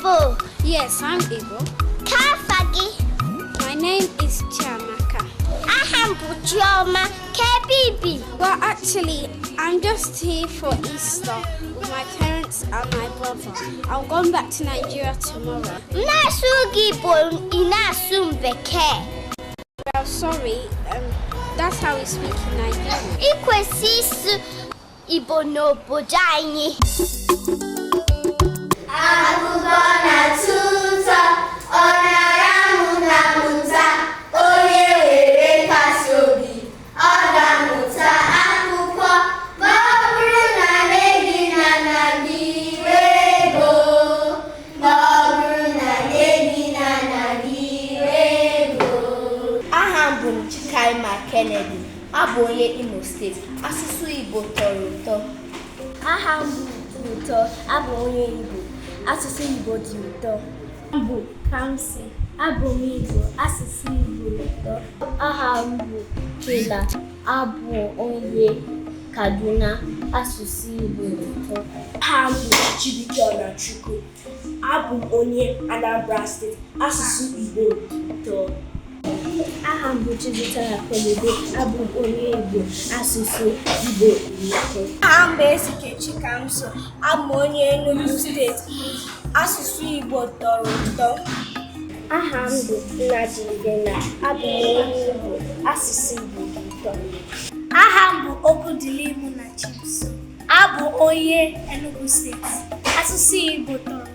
Igbo? Yes, I'm Igbo. Kafagi? My name is Chiamaka. Aham Chioma. Kebibi? Well, actually, I'm just here for Easter with my parents and my brother. I'm going back to Nigeria tomorrow. Nasugibo inasum beke. Well, sorry, that's how we speak in Nigeria. Ikwesisu Igbo n'obodo anyị. Akụkọ na-atọ ụtọ, ọ na-aramụ na mmụta, onye were nkasi obi, ọ ga-amụta akụkọ. Ma ọ bụrụ na nne gị na nna gị nwere ego, ma ọ bụrụ na nne gị na nna gị nwere ego. Aha m bụ Chikaima Kennedy, abụ onye Imo steeti. Asụsụ Igbo tọrọ ụtọ. Aha m bụ ụtọ, abụ onye Igbo. Asụsụ Igbo dị ụtọ. Abụ Kamsi, abụ m Igbo. Asụsụ Igbo dị ụtọ. Aha m bụ Kela, abụ onye Kaduna. Asụsụ Igbo dị ụtọ. Aha m bụ Chibuike Ọnachukwu, abụ m onye Anambra steeti. Asụsụ Igbo dị ụtọ. Aha m bụ Chizitara Kolede, abụ m onye Igbo. Asụsụ Igbo dị ụtọ. Aha m bụ Ezikechi Kamso, abụ m onye Enugu steeti. Asụsụ Igbo tọrọ ụtọ. Aha m bụ Nnadi Ibenna, abụ m onye Igbo. Asụsụ Igbo dị ụtọ. Aha m bụ Okudilimu na Chibuso, abụ onye Enugu steeti. Asụsụ Igbo tọrọ